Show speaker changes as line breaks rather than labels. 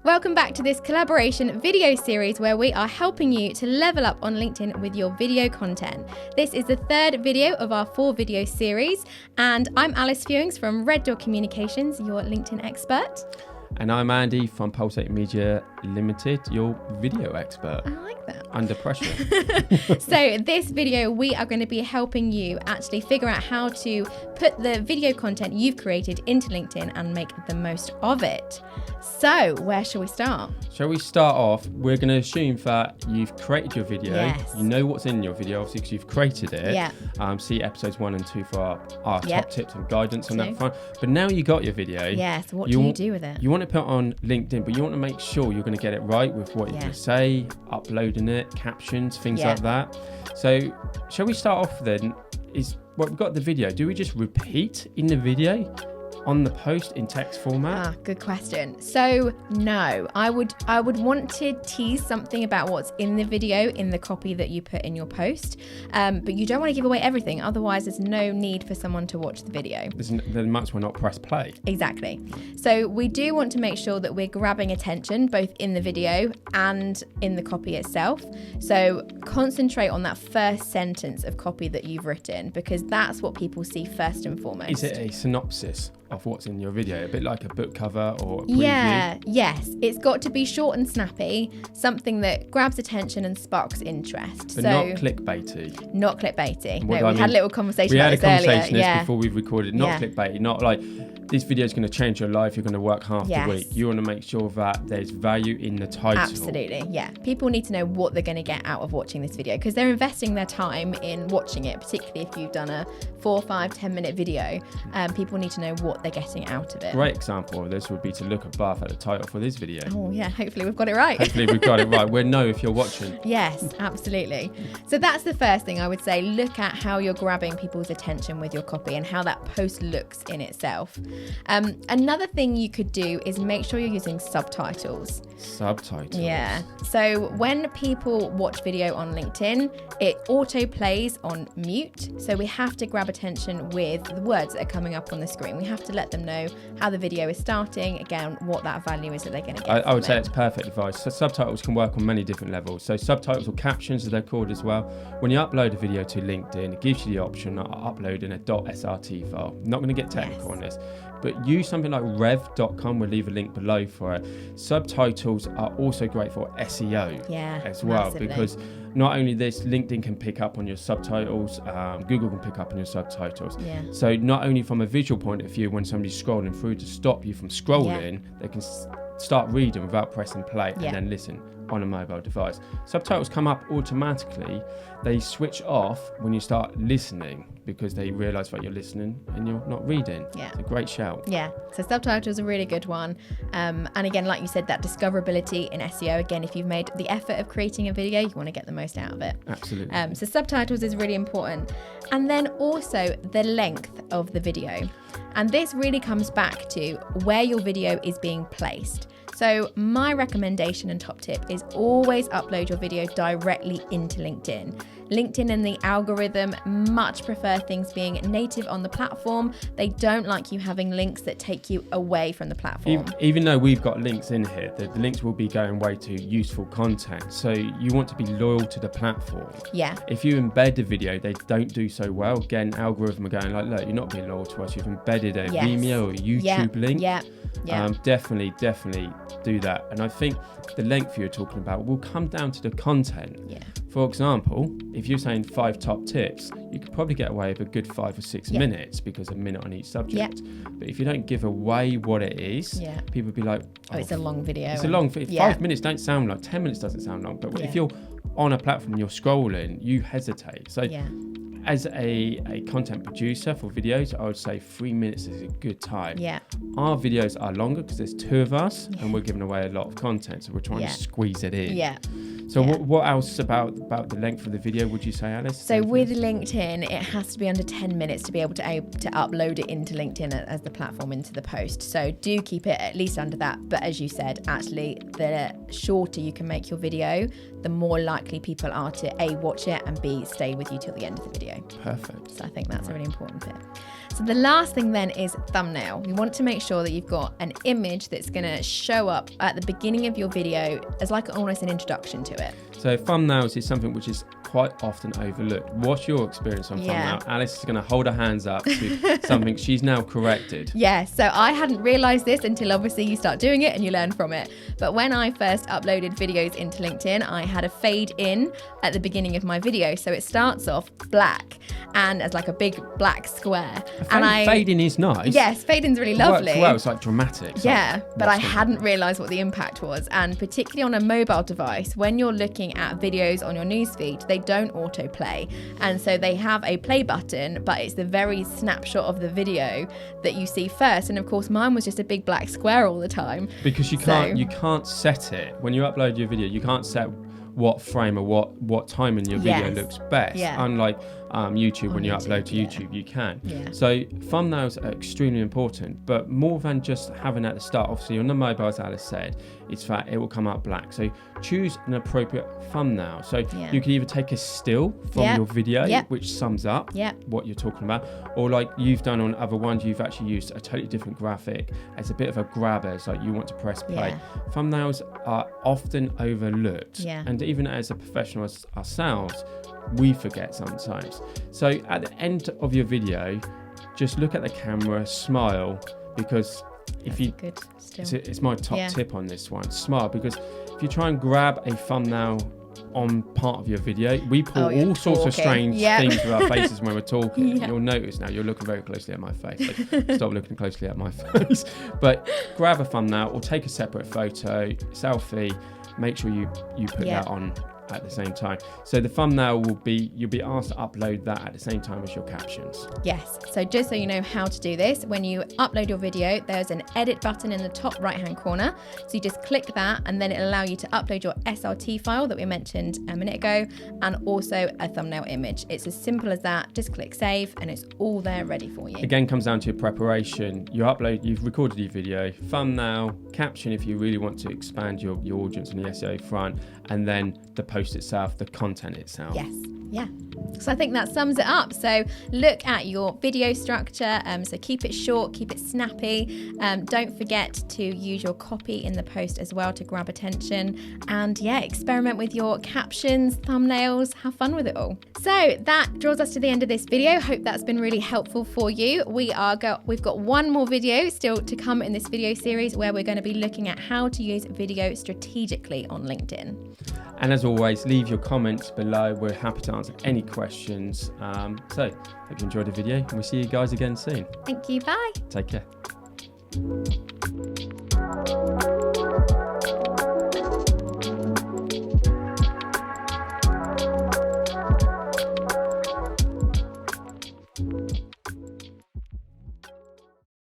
Welcome back to this collaboration video series where we are helping you to level up on LinkedIn with your video content. This is the third video of our 4-video series, and I'm Alice Fewings from Red Door Communications, your LinkedIn expert.
And I'm Andy from Pulsate Media Limited, your video expert.
I like that.
Under pressure.
So this video, we are going to be helping you actually figure out how to put the video content you've created into LinkedIn and make the most of it. So where shall we start?
Shall we start off? We're going to assume that you've created your video.
Yes.
You know what's in your video, obviously, because you've created it.
Yeah.
See episodes 1 and 2 for our
Yep.
top tips and guidance on
2.
that front. But now you got your video.
Yeah, so what do you do with it?
You want to put it on LinkedIn, but you want to make sure you're going to get it right with what you're going to say, uploading it, captions, things like that. So shall we start off then? We've got the video. Do we just repeat in the video on the post in text format?
Good question. So no, I would want to tease something about what's in the video in the copy that you put in your post, but you don't want to give away everything, otherwise there's no need for someone to watch the video.
Then might as well not press play.
Exactly. So we do want to make sure that we're grabbing attention both in the video and in the copy itself. So concentrate on that first sentence of copy that you've written, because that's what people see first and foremost.
Is it a synopsis of what's in your video, a bit like a book cover or a preview?
Yes, it's got to be short and snappy, something that grabs attention and sparks interest.
But not clickbaity.
Not clickbaity.
We
had a little conversation about this earlier.
We had a conversation before we recorded. Not clickbaity, not like this video is going to change your life, you're going to work half the week. You want to make sure that there's value in the title.
Absolutely, yeah. People need to know what they're going to get out of watching this video, because they're investing their time in watching it, particularly if you've done a 4, 5, 10-minute video. People need to know what they're getting out of it.
Great example of this would be to look above at the title for this video.
Oh yeah, hopefully we've got it right.
Hopefully we've got it right. We'll know if you're watching.
Yes, absolutely. So that's the first thing I would say. Look at how you're grabbing people's attention with your copy and how that post looks in itself. Another thing you could do is make sure you're using subtitles.
Subtitles?
Yeah. So when people watch video on LinkedIn, it auto plays on mute. So we have to grab attention with the words that are coming up on the screen. We have to let them know how the video is starting, again, what that value is that they're going to get.
I would say it's perfect advice. So subtitles can work on many different levels. So subtitles or captions, as they're called as well. When you upload a video to LinkedIn, it gives you the option of uploading a .srt file. I'm not going to get technical on this, but use something like rev.com. We'll leave a link below for it. Subtitles are also great for SEO as well, massively. Because not only this, LinkedIn can pick up on your subtitles, Google can pick up on your subtitles. So not only from a visual point of view, when somebody's scrolling through, to stop you from scrolling, they can start reading without pressing play and then listen on a mobile device. Subtitles come up automatically. They switch off when you start listening, because they realise that you're listening and you're not reading. It's a great shout.
So subtitles are a really good one. And again, like you said, that discoverability in SEO, again, if you've made the effort of creating a video, you want to get the most out of it.
Absolutely.
So subtitles is really important. And then also the length of the video. And this really comes back to where your video is being placed. So my recommendation and top tip is always upload your video directly into LinkedIn. LinkedIn and the algorithm much prefer things being native on the platform. They don't like you having links that take you away from the platform.
Even though we've got links in here, the links will be going way to useful content. So you want to be loyal to the platform. If you embed a video, they don't do so well. Again, algorithm are going like, look, you're not being loyal to us. You've embedded a Vimeo or a YouTube link. Definitely do that. And I think the length you're talking about will come down to the content. For example, if you're saying 5 top tips, you could probably get away with a good 5 or 6 minutes, because a minute on each subject. But if you don't give away what it is, people will be like,
oh, it's a long video.
It's a long 5 minutes don't sound long, 10 minutes doesn't sound long. But if you're on a platform and you're scrolling, you hesitate. So as a content producer for videos, I would say 3 minutes is a good time. Our videos are longer because there's 2 of us and we're giving away a lot of content, so we're trying to squeeze it in. So what else about the length of the video would you say, Alice?
So with LinkedIn, it has to be under 10 minutes to be able to upload it into LinkedIn as the platform into the post. So do keep it at least under that. But as you said, actually, the shorter you can make your video, the more likely people are to A, watch it, and B, stay with you till the end of the video.
Perfect.
So I think that's a really important bit. So the last thing then is thumbnail. You want to make sure that you've got an image that's going to show up at the beginning of your video as like almost an introduction to it.
So thumbnails is something which is quite often overlooked. What's your experience on thumbnail? Alice is going to hold her hands up to something she's now corrected.
Yeah, so I hadn't realised this until obviously you start doing it and you learn from it. But when I first uploaded videos into LinkedIn, I had a fade in at the beginning of my video. So it starts off black and as like a big black square.
Fading is nice.
Yes, fading's really lovely.
Well, it's like dramatic.
But I hadn't realised what the impact was. And particularly on a mobile device, when you're looking at videos on your newsfeed, they don't autoplay. And so they have a play button, but it's the very snapshot of the video that you see first. And of course, mine was just a big black square all the time.
Because you can't set it. When you upload your video, you can't set what frame or what time in your video looks best. Unlike YouTube, when you upload to YouTube, you can. So thumbnails are extremely important, but more than just having at the start, obviously on the mobile, as Alice said, it's that it will come up black. So choose an appropriate thumbnail. So you can either take a still from your video, which sums up what you're talking about, or like you've done on other ones, you've actually used a totally different graphic as a bit of a grabber. It's like you want to press play. Thumbnails are often overlooked, and even as a professional as ourselves, we forget sometimes. So at the end of your video, just look at the camera, smile, because it's my top tip on this one. Smile, because if you try and grab a thumbnail on part of your video, we pull all sorts of strange things with our faces when we're talking. You'll notice now you're looking very closely at my face. Like, stop looking closely at my face. But grab a thumbnail or take a separate photo, selfie. Make sure you put that on at the same time. So the thumbnail you'll be asked to upload that at the same time as your captions.
Yes, so just so you know how to do this, when you upload your video, there's an edit button in the top right hand corner. So you just click that and then it'll allow you to upload your SRT file that we mentioned a minute ago, and also a thumbnail image. It's as simple as that. Just click save and it's all there ready for you.
Again, comes down to your preparation. You've recorded your video, thumbnail, caption if you really want to expand your audience on the SEO front, and then the post itself, the content itself.
Yes. Yeah. So I think that sums it up. So look at your video structure. So keep it short, keep it snappy. Don't forget to use your copy in the post as well to grab attention. And experiment with your captions, thumbnails, have fun with it all. So that draws us to the end of this video. Hope that's been really helpful for you. We've got one more video still to come in this video series where we're going to be looking at how to use video strategically on LinkedIn.
And as always, leave your comments below. We're happy to answer any questions. So hope you enjoyed the video and we'll see you guys again soon.
Thank you. Bye.
Take care.